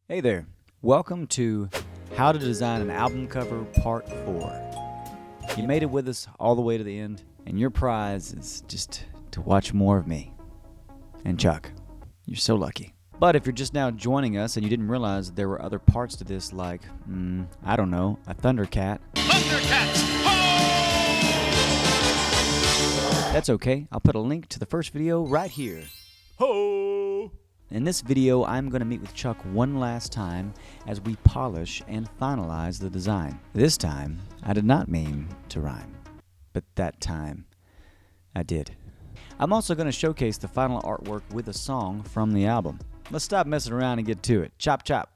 Hey there. Welcome to How to Design an Album Cover Part 4. You made it with us all the way to the end, and your prize is just to watch more of me and Chuck. You're so lucky. But if you're just now joining us and you didn't realize there were other parts to this, like, I don't know, a Thundercat. Thundercats! That's okay. I'll put a link to the first video right here. Ho! In this video, I'm going to meet with Chuck one last time as we polish and finalize the design. This time, I did not mean to rhyme, but that time, I did. I'm also going to showcase the final artwork with a song from the album. Let's stop messing around and get to it. Chop, chop.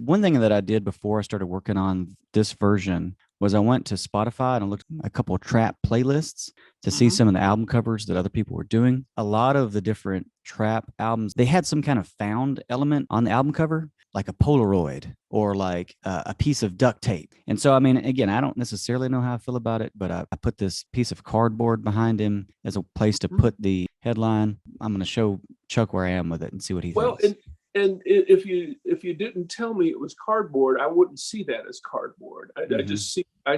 One thing that I did before I started working on this version was I went to Spotify and I looked at a couple of trap playlists to see some of the album covers that other people were doing. A lot of the different trap albums, they had some kind of found element on the album cover, like a Polaroid or like a piece of duct tape. And so, I mean, again, I don't necessarily know how I feel about it, but I put this piece of cardboard behind him as a place to put the headline. I'm going to show Chuck where I am with it and see what he Well, thinks. and if you didn't tell me it was cardboard, I wouldn't see that as cardboard. I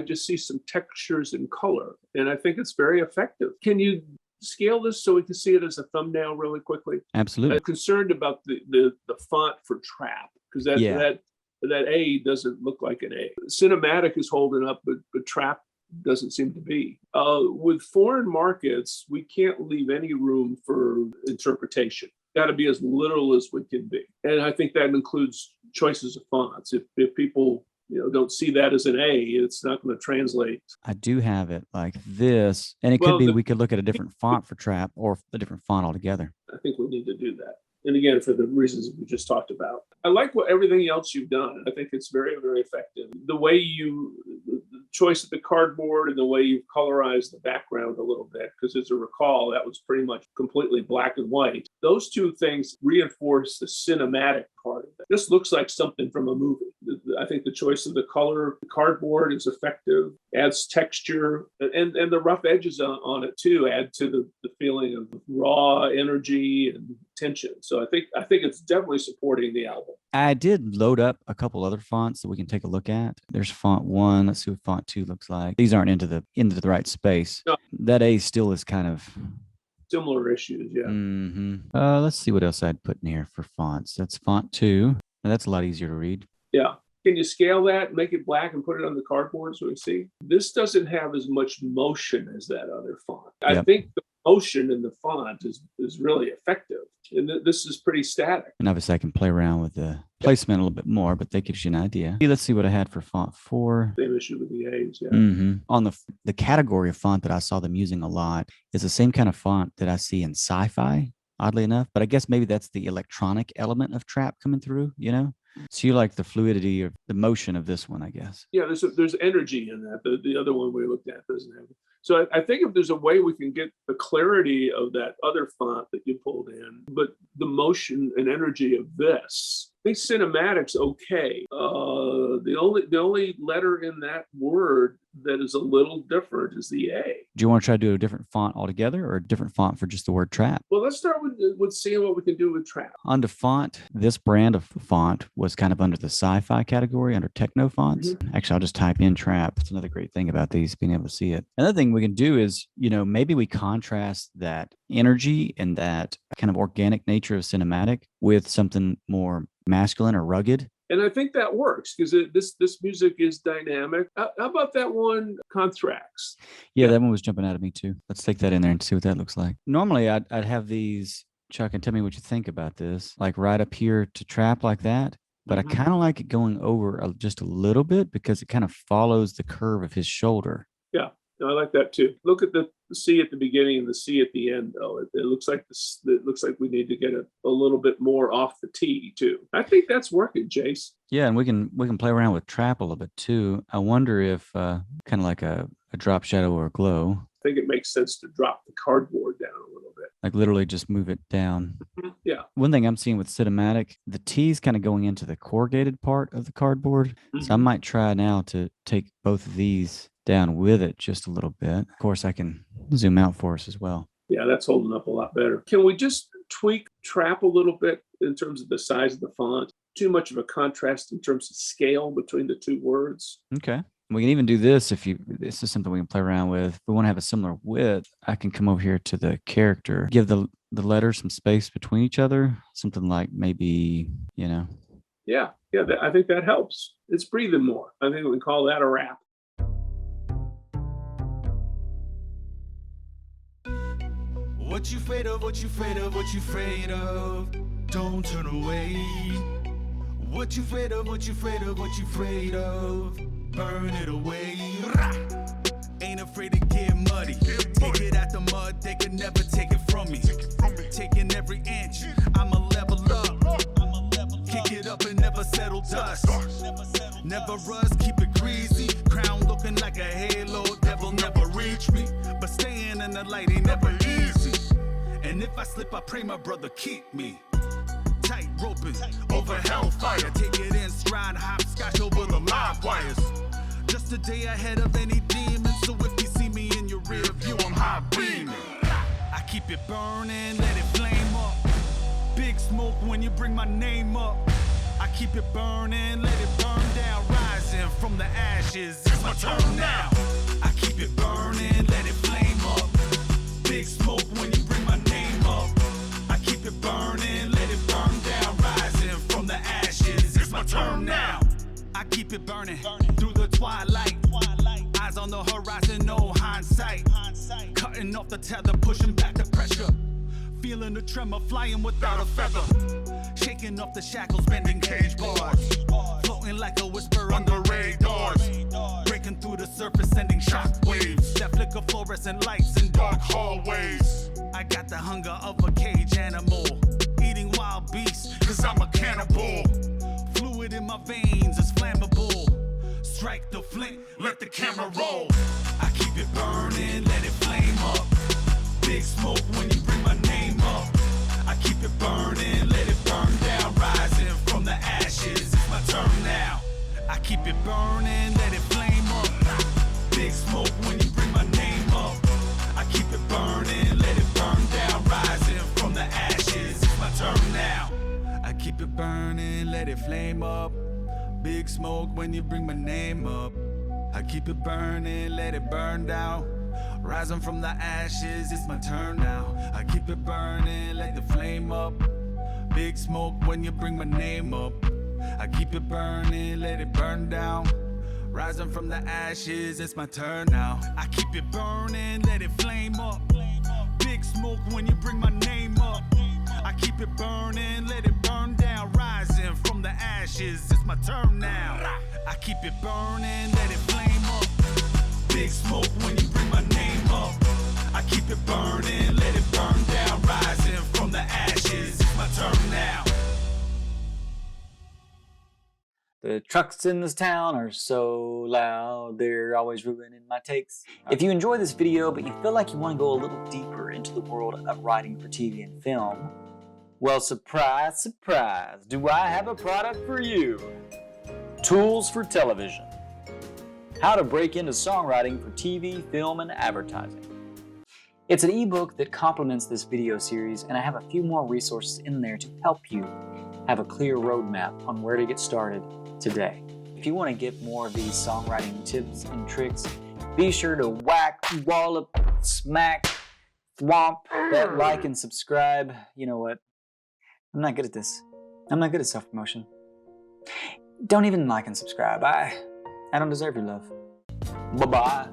just see some textures and color, and I think it's very effective. Can you scale this so we can see it as a thumbnail really quickly? Absolutely. I'm concerned about the font for trap because that A doesn't look like an A. Cinematic is holding up, but trap doesn't seem to be. With foreign markets, we can't leave any room for interpretation. Got to be as literal as we can be, and I think that includes choices of fonts. If people don't see that as an A, it's not going to translate. I do have it like this, and it could be we could look at a different font for trap or a different font altogether. I think we need to do that. And again, for the reasons we just talked about. I like everything else you've done. I think it's very, very effective. The choice of the cardboard and the way you've colorized the background a little bit, because as I recall, that was pretty much completely black and white. Those two things reinforce the cinematic part of it. This looks like something from a movie. I think the choice of the color, the cardboard is effective, adds texture, and the rough edges on it too add to the feeling of raw energy and tension. So I think it's definitely supporting the album. I did load up a couple other fonts that we can take a look at. There's font 1. Let's see what font 2 looks like. These aren't into the right space. No. That A still is kind of similar issues, yeah. Let's see what else I'd put in here for fonts. That's font 2. That's a lot easier to read. Yeah. Can you scale that, make it black, and put it on the cardboard so we see? This doesn't have as much motion as that other font. Yep. I think the motion in the font is really effective. And this is pretty static. And obviously I can play around with the placement a little bit more, but that gives you an idea. Let's see what I had for font 4. Same issue with the A's, yeah. On the category of font that I saw them using a lot is the same kind of font that I see in sci-fi, oddly enough. But I guess maybe that's the electronic element of trap coming through, So you like the fluidity or the motion of this one, I guess. Yeah, there's energy in that. The other one we looked at doesn't have it. So I think if there's a way we can get the clarity of that other font that you pulled in, but the motion and energy of this, I think cinematic's okay. The only letter in that word that is a little different is the A. Do you want to try to do a different font altogether or a different font for just the word trap? Well, let's start with seeing what we can do with trap. On the font, this brand of font was kind of under the sci-fi category, under techno fonts. Actually, I'll just type in trap. It's another great thing about these, being able to see it. Another thing we can do is, maybe we contrast that energy and that kind of organic nature of cinematic with something more masculine or rugged. And I think that works because this music is dynamic. How about that one, Contracts? Yeah, that one was jumping out of me too. Let's take that in there and see what that looks like. Normally, I'd have these, Chuck, and tell me what you think about this, like right up here to trap like that. But I kind of like it going over just a little bit because it kind of follows the curve of his shoulder. Yeah. I like that too. Look at the C at the beginning and the C at the end, though. It looks like this. It looks like we need to get a little bit more off the T too. I think that's working, Jace. Yeah, and we can play around with trap a little bit too. I wonder if kind of like a drop shadow or a glow. I think it makes sense to drop the cardboard down a little bit. like literally just move it down. Yeah. One thing I'm seeing with Cinematic, the T's kind of going into the corrugated part of the cardboard. So I Mhm. might try now to take both of these down with it just a little bit. Of course, I can zoom out for us as well. Yeah, that's holding up a lot better. Can we just tweak Trap a little bit in terms of the size of the font? Too much of a contrast in terms of scale between the two words. Okay. We can even do this if you, this is something we can play around with. If we want to have a similar width, I can come over here to the character, give the letters some space between each other, something like maybe, Yeah, I think that helps. It's breathing more. I think we can call that a wrap. What you afraid of, what you afraid of, what you afraid of? Don't turn away. What you afraid of, what you afraid of, what you afraid of? Burn it away. Rah! Ain't afraid to get muddy. Take it out the mud, they could never take it from me. Taking every inch, I'ma level up. Kick it up and never settle dust. Never rust, keep it greasy. Crown looking like a halo, devil never reach me. But staying in the light ain't never easy. And if I slip, I pray my brother keep me. Tight roping over hellfire. Take it in stride, hopscotch over the live wires. Just a day ahead of any demon. So if you see me in your rear view, I'm high beaming. I keep it burning, let it flame up. Big smoke when you bring my name up. I keep it burning, let it burn down. Rising from the ashes, it's my turn now. I keep it burning, let it flame up. Big smoke when you bring my name up. I keep it burning, let it burn down. Rising from the ashes, it's my turn now. I keep it burning through the twilight. Eyes on the horizon, no hindsight. Cutting off the tether, pushing back the pressure. Feeling the tremor, flying without a feather. Shaking off the shackles, bending cage bars. Floating like a whisper under radars. Breaking through the surface, sending shock waves. That flicker fluorescent lights in dark hallways. I got the hunger of a cage animal. Eating wild beasts, cause I'm a cannibal. Fluid in my veins is flammable. Strike the flint, let the camera roll. I keep it burning, let it flame up. Big smoke when you bring my name up. I keep it burning, let it burn down. Rising from the ashes, it's my turn now. I keep it burning, let it flame up. Big smoke when you bring my name up. I keep it burning, let it burn down. Rising from the ashes, it's my turn now. I keep it burning, let it flame up. Big smoke when you bring my name up. I keep it burning, let it burn down. Rising from the ashes, it's my turn now. I keep it burning, let the flame up. Big smoke when you bring my name up. I keep it burning, let it burn down. Rising from the ashes, it's my turn now. I keep it burning, let it flame up. Big smoke when you bring my name up. I keep it burning, let it burn down. Rising from the ashes, it's my turn now. I keep it burning, let it flame up. Big smoke when you bring my name up. I keep it burning, let it burn down. Rising from the ashes, it's my turn now. The trucks in this town are so loud, they're always ruining my takes. If you enjoy this video, but you feel like you want to go a little deeper into the world of writing for TV and film, well, surprise, surprise, do I have a product for you. Tools for Television. How to break into songwriting for TV, film, and advertising. It's an ebook that complements this video series, and I have a few more resources in there to help you have a clear roadmap on where to get started today. If you want to get more of these songwriting tips and tricks, be sure to whack, wallop, smack, thwomp that like and subscribe. You know what? I'm not good at this. I'm not good at self-promotion. Don't even like and subscribe. I don't deserve your love. Bye-bye.